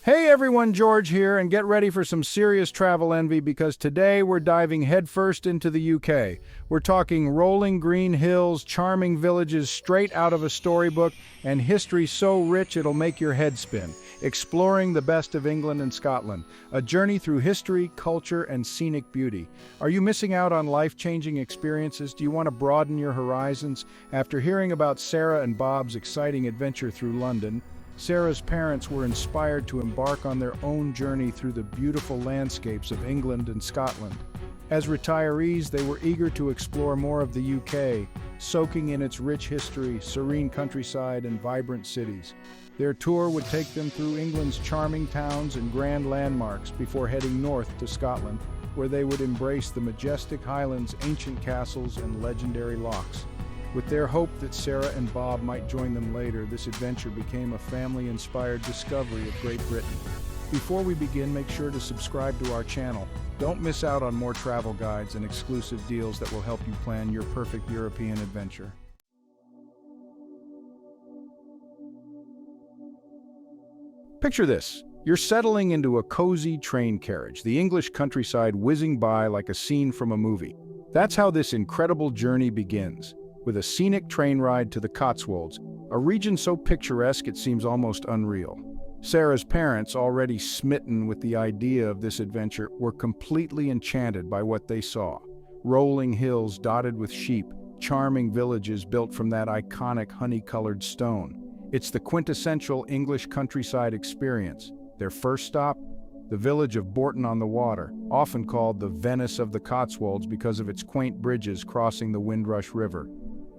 Hey everyone, George here, and get ready for some serious travel envy because today we're diving headfirst into the UK. We're talking rolling green hills, charming villages straight out of a storybook, and history so rich it'll make your head spin. Exploring the best of England and Scotland, a journey through history, culture, and scenic beauty. Are you missing out on life-changing experiences? Do you want to broaden your horizons? After hearing about Sarah and Bob's exciting adventure through London, Sarah's parents were inspired to embark on their own journey through the beautiful landscapes of England and Scotland. As retirees, they were eager to explore more of the UK, soaking in its rich history, serene countryside, and vibrant cities. Their tour would take them through England's charming towns and grand landmarks before heading north to Scotland, where they would embrace the majestic Highlands, ancient castles, and legendary lochs. With their hope that Sarah and Bob might join them later, this adventure became a family-inspired discovery of Great Britain. Before we begin, make sure to subscribe to our channel. Don't miss out on more travel guides and exclusive deals that will help you plan your perfect European adventure. Picture this. You're settling into a cozy train carriage, the English countryside whizzing by like a scene from a movie. That's how this incredible journey begins, with a scenic train ride to the Cotswolds, a region so picturesque it seems almost unreal. Sarah's parents, already smitten with the idea of this adventure, were completely enchanted by what they saw. Rolling hills dotted with sheep, charming villages built from that iconic honey-colored stone. It's the quintessential English countryside experience. Their first stop? The village of Bourton-on-the-Water, often called the Venice of the Cotswolds because of its quaint bridges crossing the Windrush River.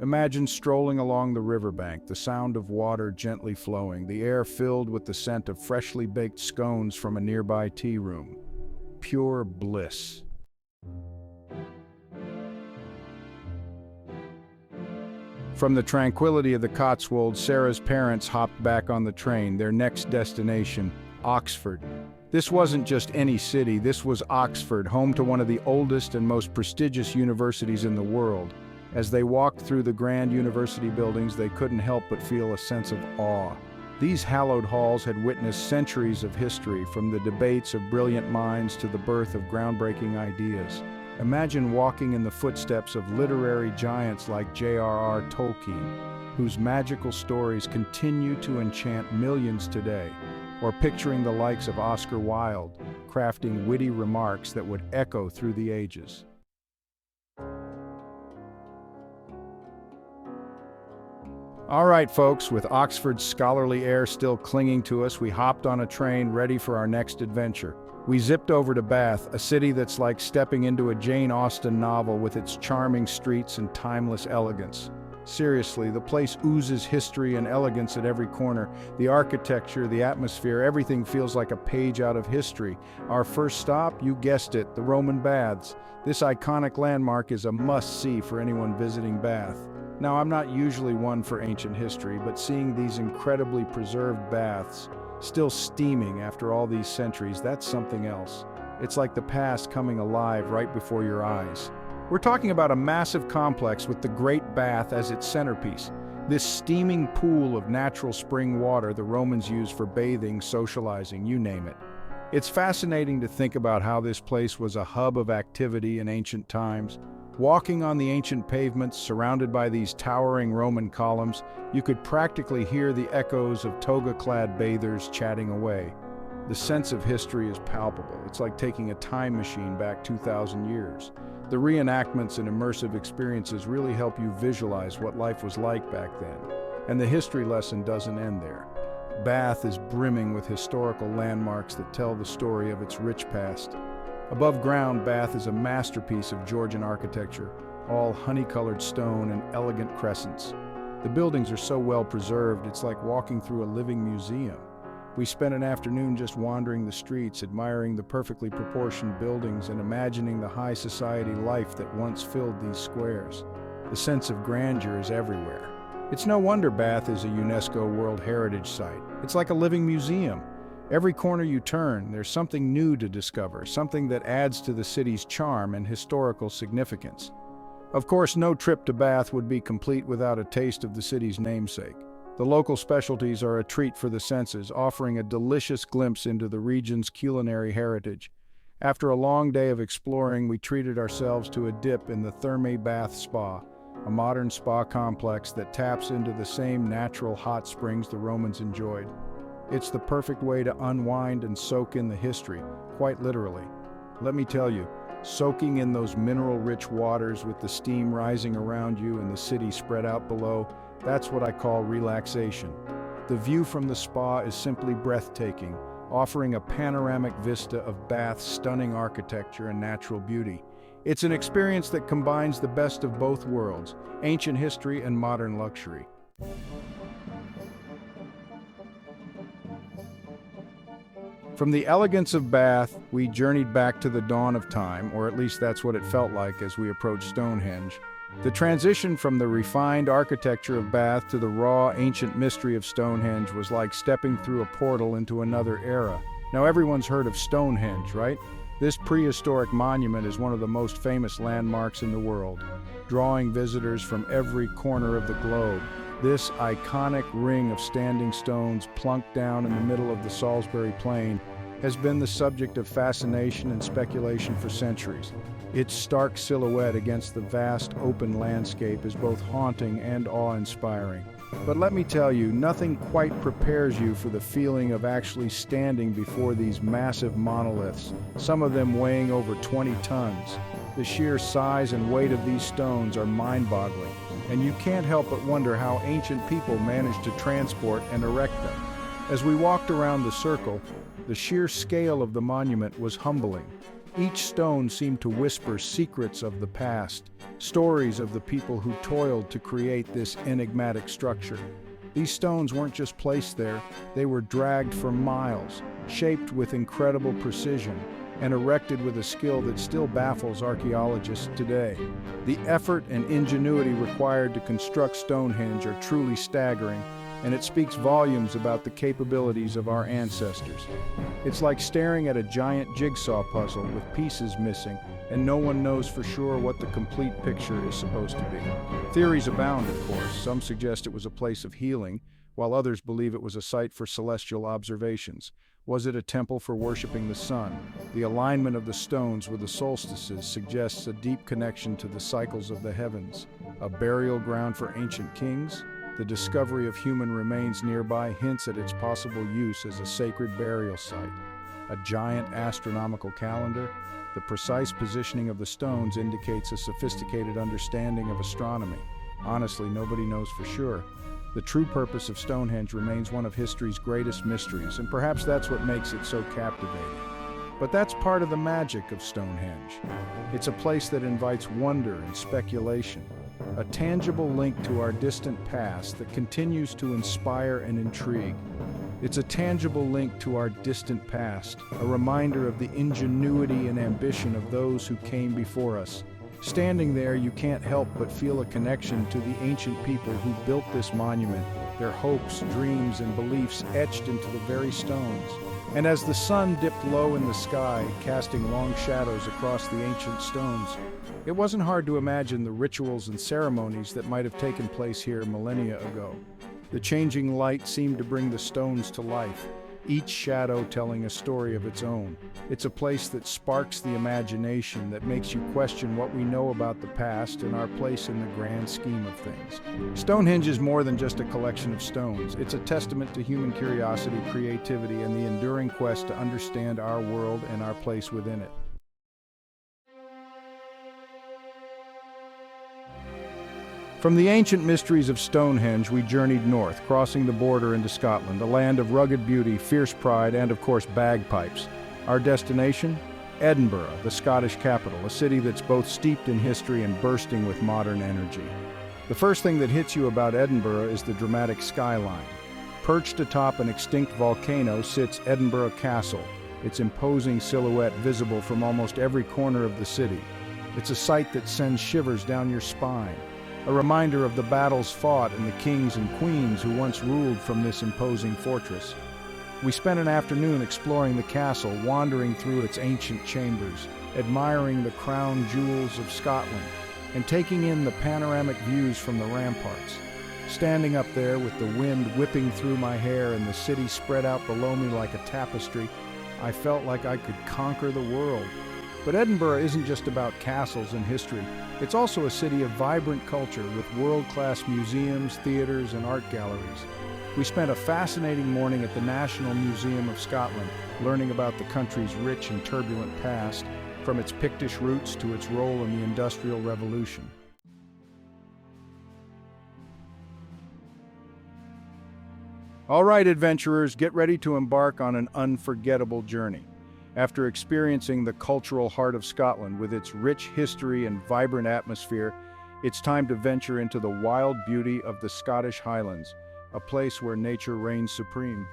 Imagine strolling along the riverbank, the sound of water gently flowing, the air filled with the scent of freshly baked scones from a nearby tea room. Pure bliss. From the tranquility of the Cotswolds, Sarah's parents hopped back on the train, their next destination, Oxford. This wasn't just any city, this was Oxford, home to one of the oldest and most prestigious universities in the world. As they walked through the grand university buildings, they couldn't help but feel a sense of awe. These hallowed halls had witnessed centuries of history, from the debates of brilliant minds to the birth of groundbreaking ideas. Imagine walking in the footsteps of literary giants like J.R.R. Tolkien, whose magical stories continue to enchant millions today, or picturing the likes of Oscar Wilde, crafting witty remarks that would echo through the ages. All right, folks, with Oxford's scholarly air still clinging to us, we hopped on a train ready for our next adventure. We zipped over to Bath, a city that's like stepping into a Jane Austen novel with its charming streets and timeless elegance. Seriously, the place oozes history and elegance at every corner. The architecture, the atmosphere, everything feels like a page out of history. Our first stop, you guessed it, the Roman Baths. This iconic landmark is a must-see for anyone visiting Bath. Now, I'm not usually one for ancient history, but seeing these incredibly preserved baths, still steaming after all these centuries, that's something else. It's like the past coming alive right before your eyes. We're talking about a massive complex with the Great Bath as its centerpiece. This steaming pool of natural spring water the Romans used for bathing, socializing, you name it. It's fascinating to think about how this place was a hub of activity in ancient times. Walking on the ancient pavements, surrounded by these towering Roman columns, you could practically hear the echoes of toga-clad bathers chatting away. The sense of history is palpable. It's like taking a time machine back 2,000 years. The reenactments and immersive experiences really help you visualize what life was like back then. And the history lesson doesn't end there. Bath is brimming with historical landmarks that tell the story of its rich past. Above ground, Bath is a masterpiece of Georgian architecture, all honey-colored stone and elegant crescents. The buildings are so well preserved, it's like walking through a living museum. We spent an afternoon just wandering the streets, admiring the perfectly proportioned buildings and imagining the high society life that once filled these squares. The sense of grandeur is everywhere. It's no wonder Bath is a UNESCO World Heritage Site. It's like a living museum. Every corner you turn, there's something new to discover, something that adds to the city's charm and historical significance. Of course, no trip to Bath would be complete without a taste of the city's namesake. The local specialties are a treat for the senses, offering a delicious glimpse into the region's culinary heritage. After a long day of exploring, we treated ourselves to a dip in the Thermae Bath Spa, a modern spa complex that taps into the same natural hot springs the Romans enjoyed. It's the perfect way to unwind and soak in the history, quite literally. Let me tell you, soaking in those mineral-rich waters with the steam rising around you and the city spread out below, that's what I call relaxation. The view from the spa is simply breathtaking, offering a panoramic vista of Bath's stunning architecture and natural beauty. It's an experience that combines the best of both worlds, ancient history and modern luxury. From the elegance of Bath, we journeyed back to the dawn of time, or at least that's what it felt like as we approached Stonehenge. The transition from the refined architecture of Bath to the raw, ancient mystery of Stonehenge was like stepping through a portal into another era. Now everyone's heard of Stonehenge, right? This prehistoric monument is one of the most famous landmarks in the world, drawing visitors from every corner of the globe. This iconic ring of standing stones plunked down in the middle of the Salisbury Plain has been the subject of fascination and speculation for centuries. Its stark silhouette against the vast open landscape is both haunting and awe-inspiring. But let me tell you, nothing quite prepares you for the feeling of actually standing before these massive monoliths, some of them weighing over 20 tons. The sheer size and weight of these stones are mind-boggling, and you can't help but wonder how ancient people managed to transport and erect them. As we walked around the circle, the sheer scale of the monument was humbling. Each stone seemed to whisper secrets of the past, stories of the people who toiled to create this enigmatic structure. These stones weren't just placed there, they were dragged for miles, shaped with incredible precision, and erected with a skill that still baffles archaeologists today. The effort and ingenuity required to construct Stonehenge are truly staggering, and it speaks volumes about the capabilities of our ancestors. It's like staring at a giant jigsaw puzzle with pieces missing, and no one knows for sure what the complete picture is supposed to be. Theories abound, of course. Some suggest it was a place of healing, while others believe it was a site for celestial observations. Was it a temple for worshiping the sun? The alignment of the stones with the solstices suggests a deep connection to the cycles of the heavens. A burial ground for ancient kings? The discovery of human remains nearby hints at its possible use as a sacred burial site. A giant astronomical calendar? The precise positioning of the stones indicates a sophisticated understanding of astronomy. Honestly, nobody knows for sure. The true purpose of Stonehenge remains one of history's greatest mysteries, and perhaps that's what makes it so captivating. But that's part of the magic of Stonehenge. It's a place that invites wonder and speculation, a tangible link to our distant past that continues to inspire and intrigue. It's a tangible link to our distant past, a reminder of the ingenuity and ambition of those who came before us. Standing there, you can't help but feel a connection to the ancient people who built this monument, their hopes, dreams, and beliefs etched into the very stones. And as the sun dipped low in the sky, casting long shadows across the ancient stones, it wasn't hard to imagine the rituals and ceremonies that might have taken place here millennia ago. The changing light seemed to bring the stones to life, each shadow telling a story of its own. It's a place that sparks the imagination, that makes you question what we know about the past and our place in the grand scheme of things. Stonehenge is more than just a collection of stones. It's a testament to human curiosity, creativity, and the enduring quest to understand our world and our place within it. From the ancient mysteries of Stonehenge, we journeyed north, crossing the border into Scotland, a land of rugged beauty, fierce pride, and of course bagpipes. Our destination? Edinburgh, the Scottish capital, a city that's both steeped in history and bursting with modern energy. The first thing that hits you about Edinburgh is the dramatic skyline. Perched atop an extinct volcano sits Edinburgh Castle, its imposing silhouette visible from almost every corner of the city. It's a sight that sends shivers down your spine, a reminder of the battles fought and the kings and queens who once ruled from this imposing fortress. We spent an afternoon exploring the castle, wandering through its ancient chambers, admiring the crown jewels of Scotland, and taking in the panoramic views from the ramparts. Standing up there with the wind whipping through my hair and the city spread out below me like a tapestry, I felt like I could conquer the world. But Edinburgh isn't just about castles and history. It's also a city of vibrant culture with world-class museums, theaters, and art galleries. We spent a fascinating morning at the National Museum of Scotland, learning about the country's rich and turbulent past, from its Pictish roots to its role in the Industrial Revolution. All right, adventurers, get ready to embark on an unforgettable journey. After experiencing the cultural heart of Scotland with its rich history and vibrant atmosphere, it's time to venture into the wild beauty of the Scottish Highlands, a place where nature reigns supreme.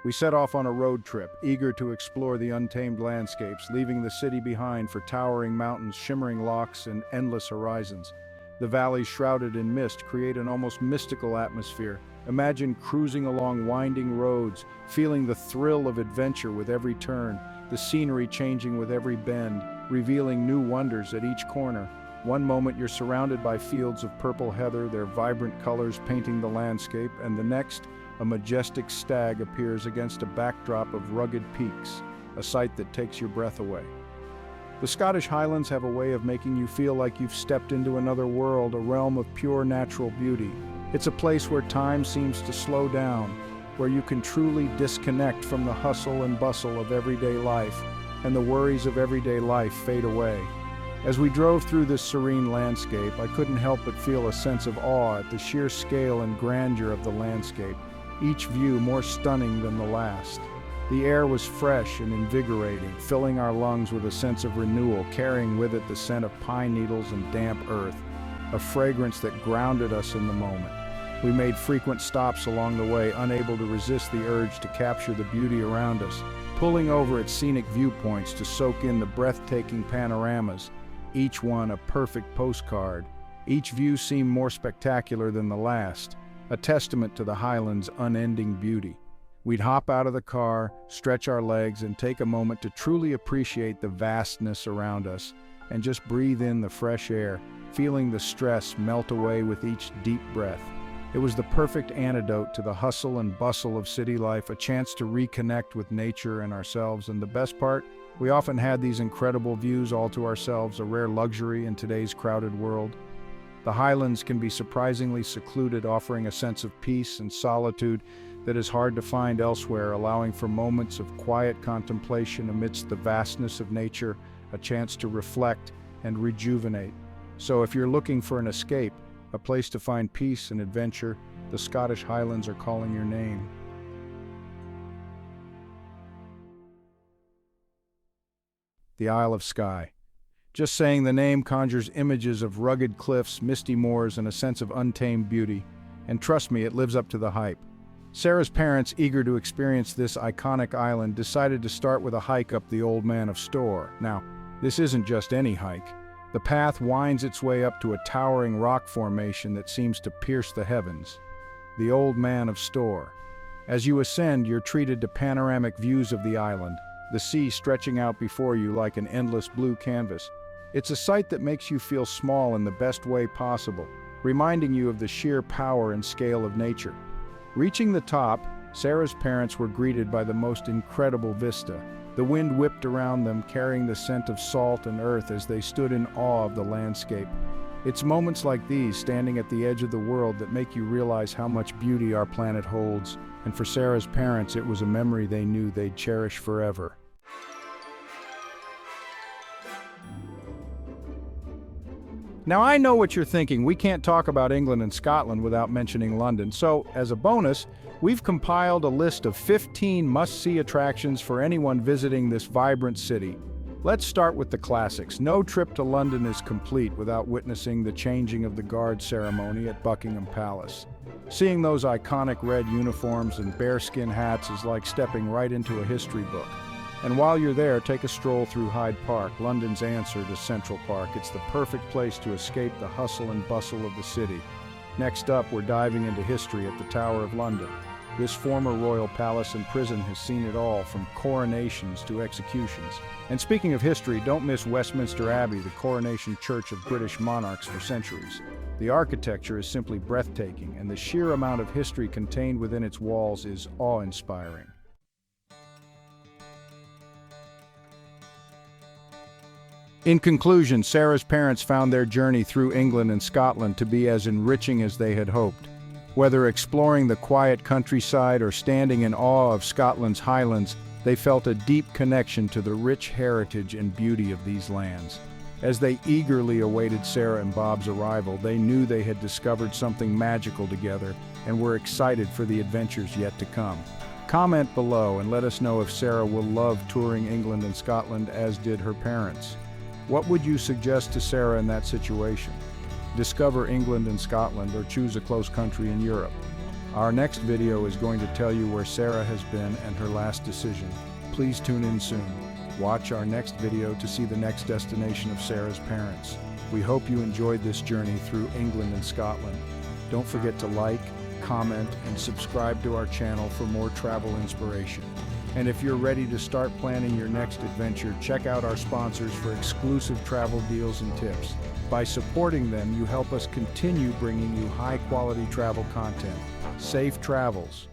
We set off on a road trip, eager to explore the untamed landscapes, leaving the city behind for towering mountains, shimmering lochs, and endless horizons. The valleys shrouded in mist create an almost mystical atmosphere. Imagine cruising along winding roads, feeling the thrill of adventure with every turn, the scenery changing with every bend, revealing new wonders at each corner. One moment you're surrounded by fields of purple heather, their vibrant colors painting the landscape, and the next, a majestic stag appears against a backdrop of rugged peaks, a sight that takes your breath away. The Scottish Highlands have a way of making you feel like you've stepped into another world, a realm of pure natural beauty. It's a place where time seems to slow down, where you can truly disconnect from the hustle and bustle of everyday life, and the worries of everyday life fade away. As we drove through this serene landscape, I couldn't help but feel a sense of awe at the sheer scale and grandeur of the landscape, each view more stunning than the last. The air was fresh and invigorating, filling our lungs with a sense of renewal, carrying with it the scent of pine needles and damp earth, a fragrance that grounded us in the moment. We made frequent stops along the way, unable to resist the urge to capture the beauty around us, pulling over at scenic viewpoints to soak in the breathtaking panoramas, each one a perfect postcard. Each view seemed more spectacular than the last, a testament to the Highlands' unending beauty. We'd hop out of the car, stretch our legs, and take a moment to truly appreciate the vastness around us, and just breathe in the fresh air, feeling the stress melt away with each deep breath. It was the perfect antidote to the hustle and bustle of city life, a chance to reconnect with nature and ourselves, and the best part, we often had these incredible views all to ourselves, a rare luxury in today's crowded world. The Highlands can be surprisingly secluded, offering a sense of peace and solitude that is hard to find elsewhere, allowing for moments of quiet contemplation amidst the vastness of nature, a chance to reflect and rejuvenate. So if you're looking for an escape, a place to find peace and adventure, the Scottish Highlands are calling your name. The Isle of Skye. Just saying the name conjures images of rugged cliffs, misty moors, and a sense of untamed beauty. And trust me, it lives up to the hype. Sarah's parents, eager to experience this iconic island, decided to start with a hike up the Old Man of Storr. Now, this isn't just any hike. The path winds its way up to a towering rock formation that seems to pierce the heavens. The Old Man of Storr. As you ascend, you're treated to panoramic views of the island, the sea stretching out before you like an endless blue canvas. It's a sight that makes you feel small in the best way possible, reminding you of the sheer power and scale of nature. Reaching the top, Sarah's parents were greeted by the most incredible vista. The wind whipped around them, carrying the scent of salt and earth as they stood in awe of the landscape. It's moments like these, standing at the edge of the world, that make you realize how much beauty our planet holds. And for Sarah's parents, it was a memory they knew they'd cherish forever. Now I know what you're thinking, we can't talk about England and Scotland without mentioning London, so as a bonus, we've compiled a list of 15 must-see attractions for anyone visiting this vibrant city. Let's start with the classics. No trip to London is complete without witnessing the changing of the guard ceremony at Buckingham Palace. Seeing those iconic red uniforms and bearskin hats is like stepping right into a history book. And while you're there, take a stroll through Hyde Park, London's answer to Central Park. It's the perfect place to escape the hustle and bustle of the city. Next up, we're diving into history at the Tower of London. This former royal palace and prison has seen it all, from coronations to executions. And speaking of history, don't miss Westminster Abbey, the coronation church of British monarchs for centuries. The architecture is simply breathtaking, and the sheer amount of history contained within its walls is awe-inspiring. In conclusion, Sarah's parents found their journey through England and Scotland to be as enriching as they had hoped. Whether exploring the quiet countryside or standing in awe of Scotland's Highlands, they felt a deep connection to the rich heritage and beauty of these lands. As they eagerly awaited Sarah and Bob's arrival, they knew they had discovered something magical together and were excited for the adventures yet to come. Comment below and let us know if Sarah will love touring England and Scotland as did her parents. What would you suggest to Sarah in that situation? Discover England and Scotland or choose a close country in Europe? Our next video is going to tell you where Sarah has been and her last decision. Please tune in soon. Watch our next video to see the next destination of Sarah's parents. We hope you enjoyed this journey through England and Scotland. Don't forget to like, comment, and subscribe to our channel for more travel inspiration. And if you're ready to start planning your next adventure, check out our sponsors for exclusive travel deals and tips. By supporting them, you help us continue bringing you high-quality travel content. Safe travels!